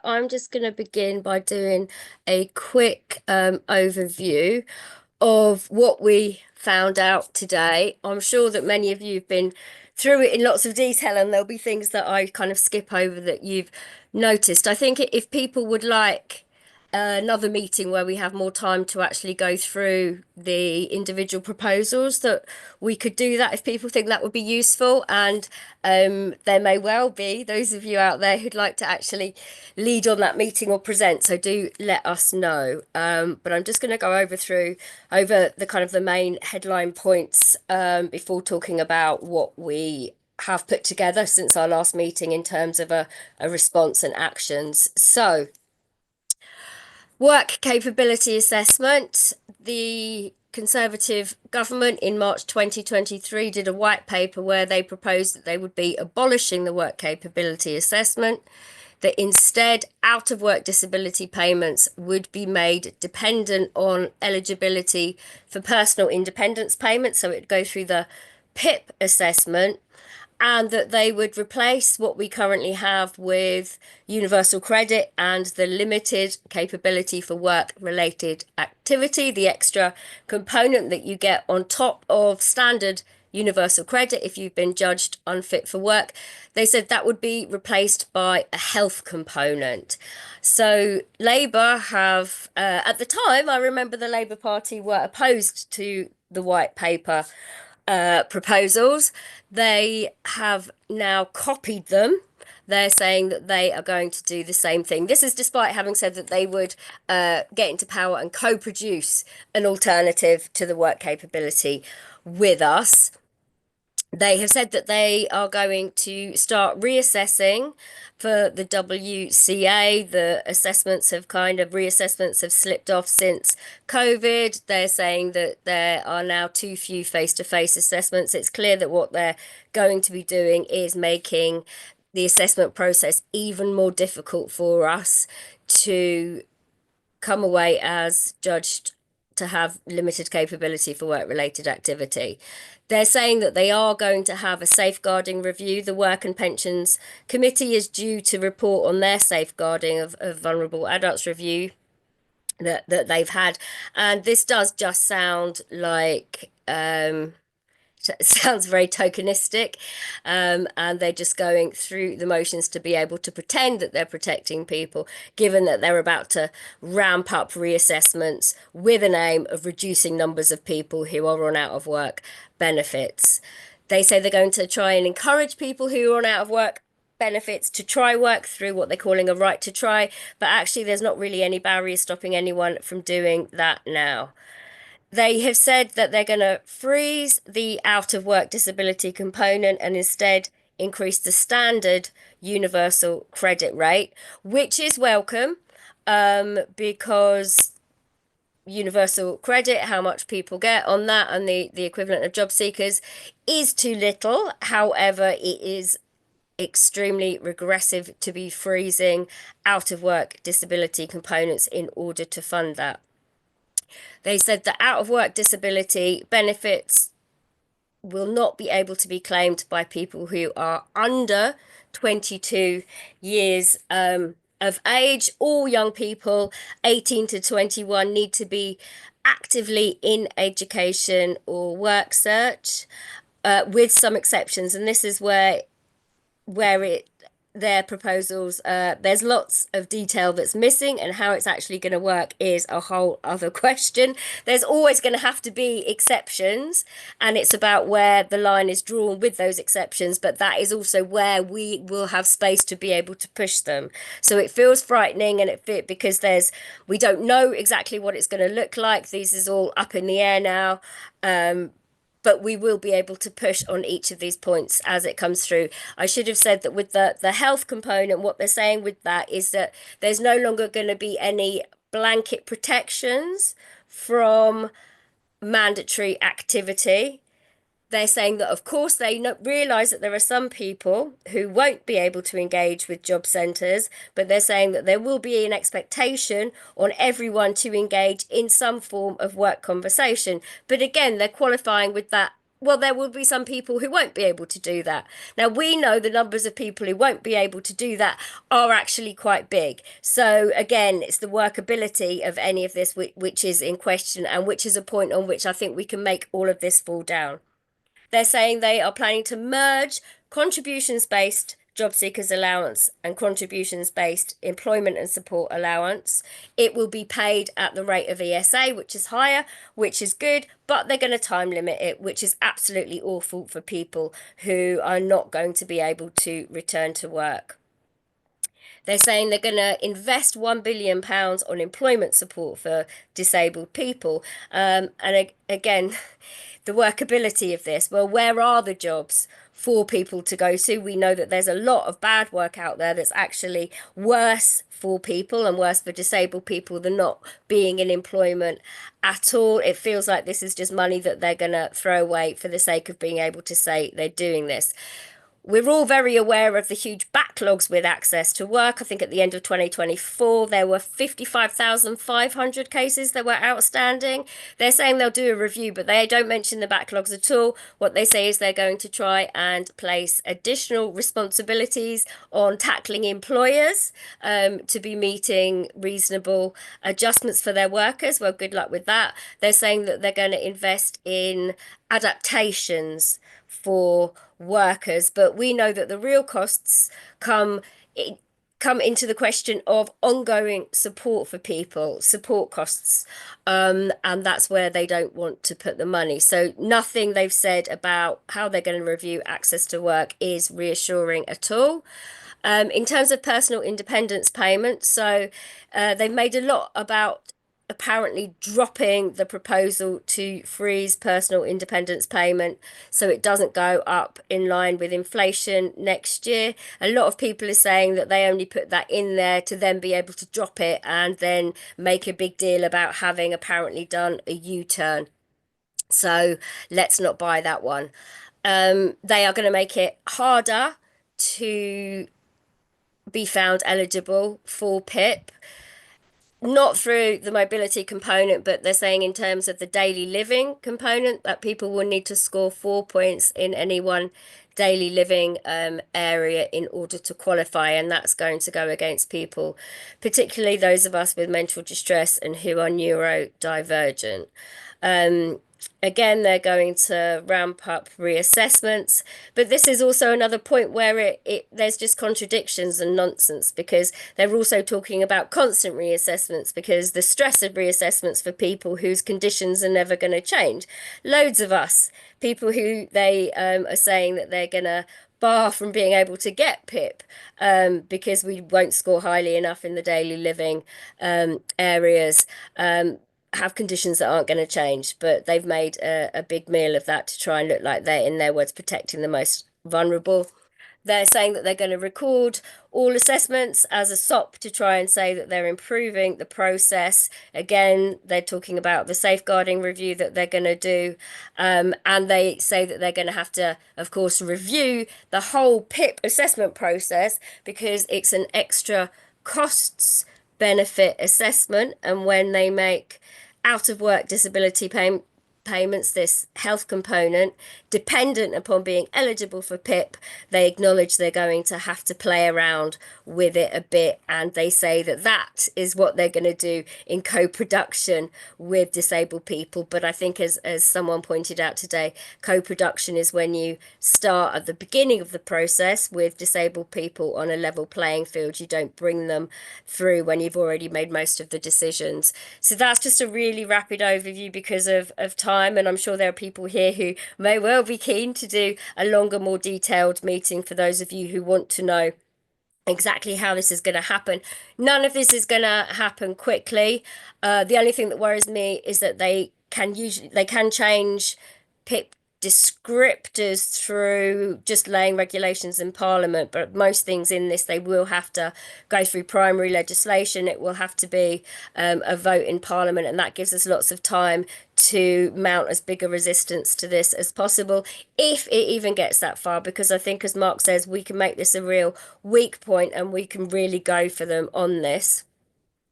I'm just going to begin by doing a quick overview of what we found out today. I'm sure that many of you have been through it in lots of detail, and there'll be things that I kind of skip over that you've noticed. I think if people would like another meeting where we have more time to actually go through the individual proposals, that we could do that if people think that would be useful. And there may well be those of you out there who'd like to actually lead on that meeting or present. So do let us know. But I'm just going to go over the kind of the main headline points before talking about what we have put together since our last meeting in terms of a response and actions. So, work capability assessment. The Conservative government in March 2023 did a white paper where they proposed that they would be abolishing the work capability assessment, that instead out of work disability payments would be made dependent on eligibility for personal independence payments. So it'd go through the PIP assessment, and that they would replace what we currently have with universal credit and the limited capability for work related activity, the extra component that you get on top of standard universal credit if you've been judged unfit for work. They said that would be replaced by a health component. So Labour have, at the time, I remember the Labour Party were opposed to the white paper proposals. They have now copied them. They're saying that they are going to do the same thing. This is despite having said that they would get into power and co-produce an alternative to the work capability with us. They have said that they are going to start reassessing for the WCA. The reassessments have slipped off since COVID. They're saying that there are now too few face-to-face assessments. It's clear that what they're going to be doing is making the assessment process even more difficult for us to come away as judged to have limited capability for work-related activity. They're saying that they are going to have a safeguarding review. The Work and Pensions Committee is due to report on their safeguarding of vulnerable adults review that they've had. And this does just sound like it sounds very tokenistic, and they're just going through the motions to be able to pretend that they're protecting people, given that they're about to ramp up reassessments with an aim of reducing numbers of people who are on out of work benefits. They say they're going to try and encourage people who are on out of work benefits to try work through what they're calling a right to try, but actually there's not really any barriers stopping anyone from doing that now. They have said that they're going to freeze the out of work disability component and instead increase the standard universal credit rate, which is welcome, because universal credit, how much people get on that, and the equivalent of job seekers is too little. However, it is extremely regressive to be freezing out of work disability components in order to fund that. They said that out of work disability benefits will not be able to be claimed by people who are under 22 years of age. All young people 18 to 21 need to be actively in education or work search, with some exceptions. And this is where it their proposals, there's lots of detail that's missing, and how it's actually going to work is a whole other question. There's always going to have to be exceptions, and it's about where the line is drawn with those exceptions, but that is also where we will have space to be able to push them. So it feels frightening, and because we don't know exactly what it's going to look like. This is all up in the air now. But we will be able to push on each of these points as it comes through. I should have said that with the health component, what they're saying with that is that there's no longer going to be any blanket protections from mandatory activity. They're saying that, of course, they realise that there are some people who won't be able to engage with job centres, but they're saying that there will be an expectation on everyone to engage in some form of work conversation. But again, they're qualifying with that well, there will be some people who won't be able to do that. Now, we know the numbers of people who won't be able to do that are actually quite big. So, again, it's the workability of any of this which is in question, and which is a point on which I think we can make all of this fall down. They're saying they are planning to merge contributions based job seekers allowance and contributions based employment and support allowance. It will be paid at the rate of ESA, which is higher, which is good, but they're going to time limit it, which is absolutely awful for people who are not going to be able to return to work. They're saying they're going to invest £1 billion on employment support for disabled people. And again, the workability of this. Well, where are the jobs for people to go to? We know that there's a lot of bad work out there that's actually worse for people and worse for disabled people than not being in employment at all. It feels like this is just money that they're going to throw away for the sake of being able to say they're doing this. We're all very aware of the huge backlogs with access to work. I think at the end of 2024, there were 55,500 cases that were outstanding. They're saying they'll do a review, but they don't mention the backlogs at all. What they say is they're going to try and place additional responsibilities on tackling employers to be meeting reasonable adjustments for their workers. Well, good luck with that. They're saying that they're going to invest in adaptations for workers, but we know that the real costs come come into the question of ongoing support for people, support costs, and that's where they don't want to put the money. So nothing they've said about how they're going to review access to work is reassuring at all. In terms of personal independence payments, so they've made a lot about apparently dropping the proposal to freeze personal independence payment so it doesn't go up in line with inflation next year. A lot of people are saying that they only put that in there to then be able to drop it and then make a big deal about having apparently done a U-turn. So let's not buy that one. They are going to make it harder to be found eligible for PIP, not through the mobility component, but they're saying in terms of the daily living component that people will need to score 4 points in any one daily living area in order to qualify, and that's going to go against people, particularly those of us with mental distress and who are neurodivergent. Um, Again, they're going to ramp up reassessments, but this is also another point where there's just contradictions and nonsense, because they're also talking about constant reassessments because the stress of reassessments for people whose conditions are never going to change. Loads of us, people who they are saying that they're going to bar from being able to get PIP because we won't score highly enough in the daily living areas. Have conditions that aren't going to change, but they've made a big meal of that to try and look like they're, in their words, protecting the most vulnerable. They're saying that they're going to record all assessments as a SOP to try and say that they're improving the process. Again, they're talking about the safeguarding review that they're going to do. And they say that they're going to have to, of course, review the whole PIP assessment process because it's an extra costs benefit assessment. And when they make out of work disability payments, this health component, dependent upon being eligible for PIP, they acknowledge they're going to have to play around with it a bit. And they say that that is what they're going to do in co-production with disabled people. But I think, as someone pointed out today, co-production is when you start at the beginning of the process with disabled people on a level playing field. You don't bring them through when you've already made most of the decisions. So that's just a really rapid overview because of time. And I'm sure there are people here who may well be keen to do a longer, more detailed meeting for those of you who want to know exactly how this is going to happen. None of this is going to happen quickly. The only thing that worries me is that they can change PIP descriptors through just laying regulations in Parliament, but most things in this they will have to go through primary legislation. It will have to be a vote in Parliament, and that gives us lots of time to mount as big a resistance to this as possible, if it even gets that far, because I think, as Mark says, we can make this a real weak point and we can really go for them on this.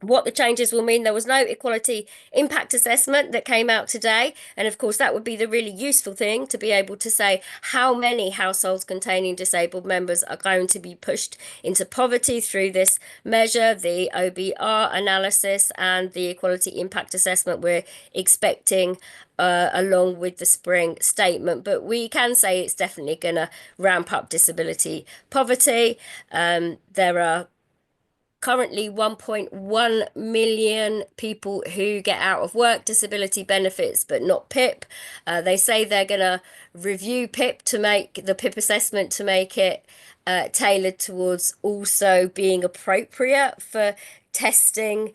What the changes will mean. There was no equality impact assessment that came out today. And of course, that would be the really useful thing to be able to say how many households containing disabled members are going to be pushed into poverty through this measure, the OBR analysis, and the equality impact assessment we're expecting. Along with the spring statement, but we can say it's definitely going to ramp up disability poverty. There are currently 1.1 million people who get out of work disability benefits, but not PIP. They say they're going to review PIP to make the PIP assessment to make it tailored towards also being appropriate for testing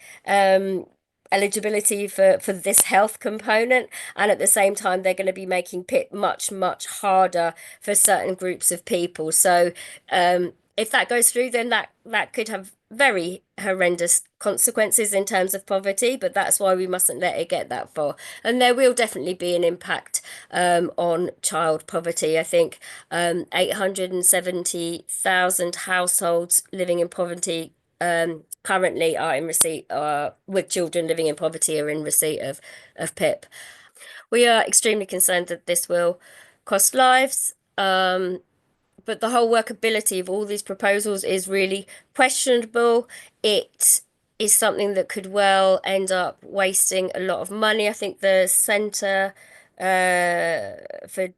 eligibility for this health component. And at the same time, they're going to be making PIP much, much harder for certain groups of people. So if that goes through, then that could have very horrendous consequences in terms of poverty, but that's why we mustn't let it get that far. And there will definitely be an impact on child poverty. I think 870,000 households living in poverty currently are in receipt, with children living in poverty are in receipt of PIP. We are extremely concerned that this will cost lives. But the whole workability of all these proposals is really questionable. It is something that could well end up wasting a lot of money. I think the Centre for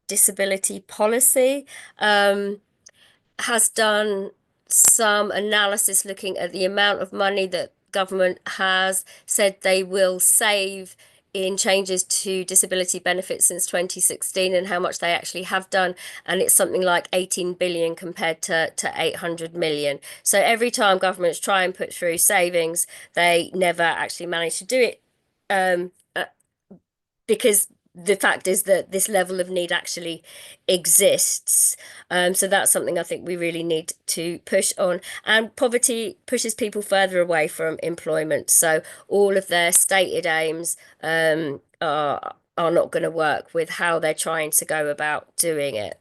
Disability Policy has done some analysis looking at the amount of money that government has said they will save in changes to disability benefits since 2016 and how much they actually have done. And it's something like 18 billion compared to 800 million. So every time governments try and put through savings, they never actually manage to do it. Because the fact is that this level of need actually exists. So that's something I think we really need to push on. And poverty pushes people further away from employment. So all of their stated aims are not going to work with how they're trying to go about doing it.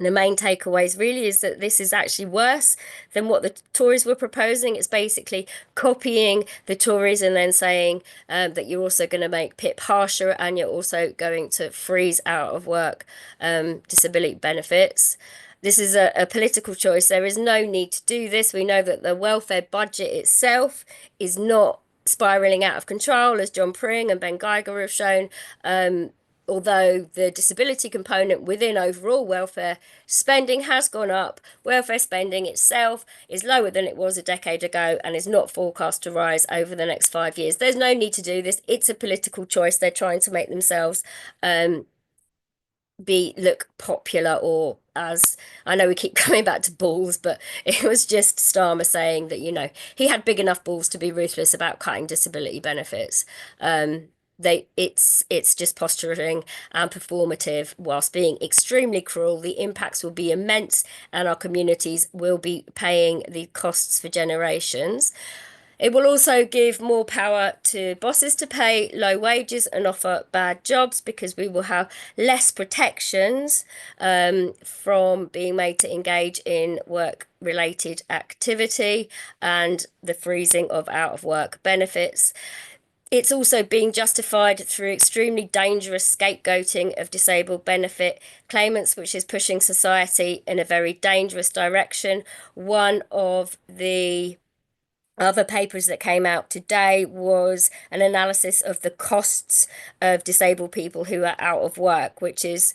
The main takeaways really is that this is actually worse than what the Tories were proposing. It's basically copying the Tories and then saying that you're also going to make PIP harsher and you're also going to freeze out of work disability benefits. This is a political choice. There is no need to do this. We know that the welfare budget itself is not spiraling out of control, as John Pring and Ben Geiger have shown. Although the disability component within overall welfare spending has gone up, welfare spending itself is lower than it was a decade ago and is not forecast to rise over the next 5 years. There's no need to do this. It's a political choice. They're trying to make themselves look popular, or as I know we keep coming back to balls, but it was just Starmer saying that, he had big enough balls to be ruthless about cutting disability benefits. It's just posturing and performative whilst being extremely cruel. The impacts will be immense and our communities will be paying the costs for generations. It will also give more power to bosses to pay low wages and offer bad jobs, because we will have less protections from being made to engage in work-related activity and the freezing of out-of-work benefits. It's also being justified through extremely dangerous scapegoating of disabled benefit claimants, which is pushing society in a very dangerous direction. One of the other papers that came out today was an analysis of the costs of disabled people who are out of work, which is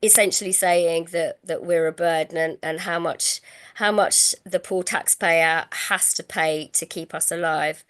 essentially saying that we're a burden, and how much the poor taxpayer has to pay to keep us alive.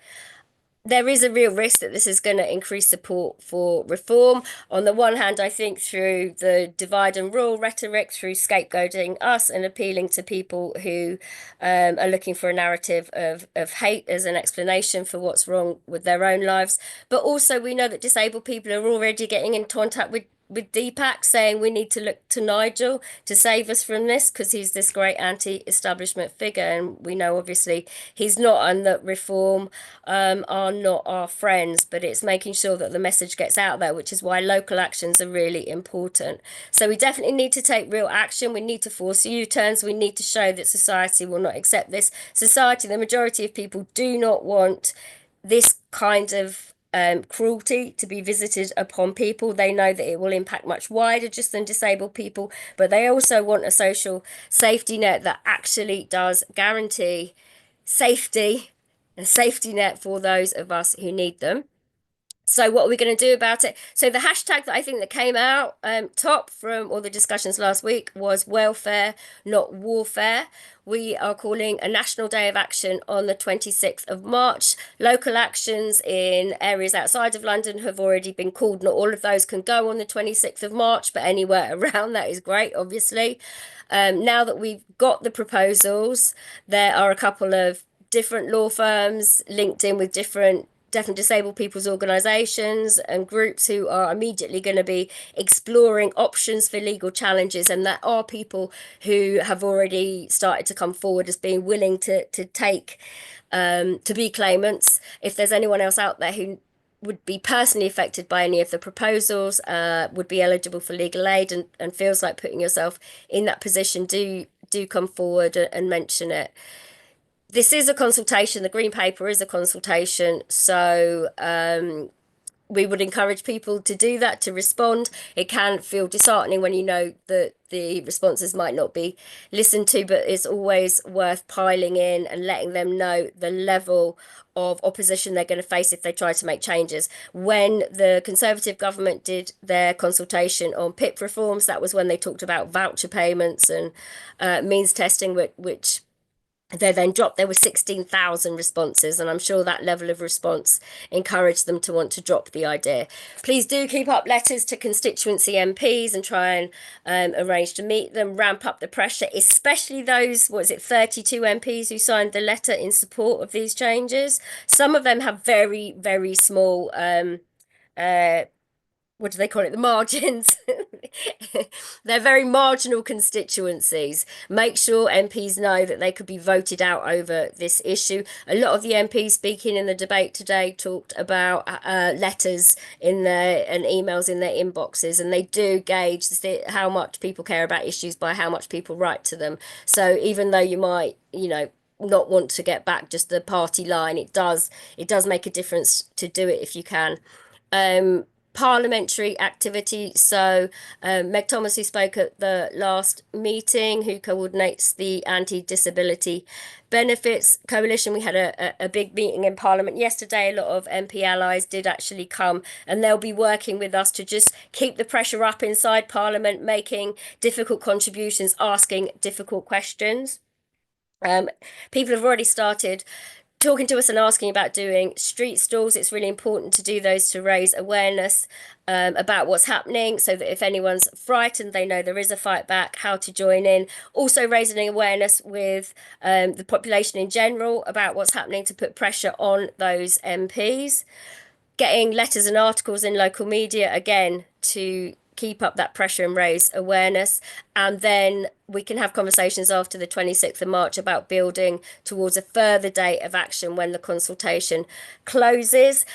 There is a real risk that this is going to increase support for reform. On the one hand, I think through the divide and rule rhetoric, through scapegoating us and appealing to people who are looking for a narrative of hate as an explanation for what's wrong with their own lives. But also we know that disabled people are already getting in contact with with DPAC saying we need to look to Nigel to save us from this because he's this great anti-establishment figure, and we know obviously he's not, and that reform are not our friends. But it's making sure that the message gets out there, which is why local actions are really important. So we definitely need to take real action. We need to force U-turns. We need to show that society will not accept this. Society, the majority of people do not want this kind of cruelty to be visited upon people. They know that it will impact much wider just than disabled people, but they also want a social safety net that actually does guarantee safety, a safety net for those of us who need them. So what are we going to do about it? So the hashtag that I think that came out top from all the discussions last week was welfare, not warfare. We are calling a national day of action on the 26th of March. Local actions in areas outside of London have already been called. Not all of those can go on the 26th of March, but anywhere around that is great, obviously. Now that we've got the proposals, there are a couple of different law firms linked in with different deaf and disabled people's organisations and groups who are immediately going to be exploring options for legal challenges, and there are people who have already started to come forward as being willing to take to be claimants. If there's anyone else out there who would be personally affected by any of the proposals, would be eligible for legal aid, and feels like putting yourself in that position, do come forward and mention it. This is a consultation. The green paper is a consultation. So we would encourage people to do that, to respond. It can feel disheartening when you know that the responses might not be listened to, but it's always worth piling in and letting them know the level of opposition they're going to face if they try to make changes. When the Conservative government did their consultation on PIP reforms, that was when they talked about voucher payments and means testing, which they then dropped. There were 16,000 responses, and I'm sure that level of response encouraged them to want to drop the idea. Please do keep up letters to constituency MPs and try and arrange to meet them, ramp up the pressure, especially those, what is it, 32 MPs who signed the letter in support of these changes. Some of them have very, very small what do they call it? The margins. They're very marginal constituencies. Make sure MPs know that they could be voted out over this issue. A lot of the MPs speaking in the debate today talked about letters in their and emails in their inboxes, and they do gauge how much people care about issues by how much people write to them. So even though you might, not want to get back just the party line, it does make a difference to do it if you can. Parliamentary activity. So Meg Thomas, who spoke at the last meeting, who coordinates the Anti-Disability Benefits Coalition, we had a big meeting in Parliament yesterday. A lot of MP allies did actually come, and they'll be working with us to just keep the pressure up inside Parliament, making difficult contributions, asking difficult questions. People have already started talking to us and asking about doing street stalls. It's really important to do those to raise awareness about what's happening, so that if anyone's frightened, they know there is a fight back, how to join in. Also raising awareness with the population in general about what's happening to put pressure on those MPs. Getting letters and articles in local media, again, to keep up that pressure and raise awareness. And then we can have conversations after the 26th of March about building towards a further date of action when the consultation closes.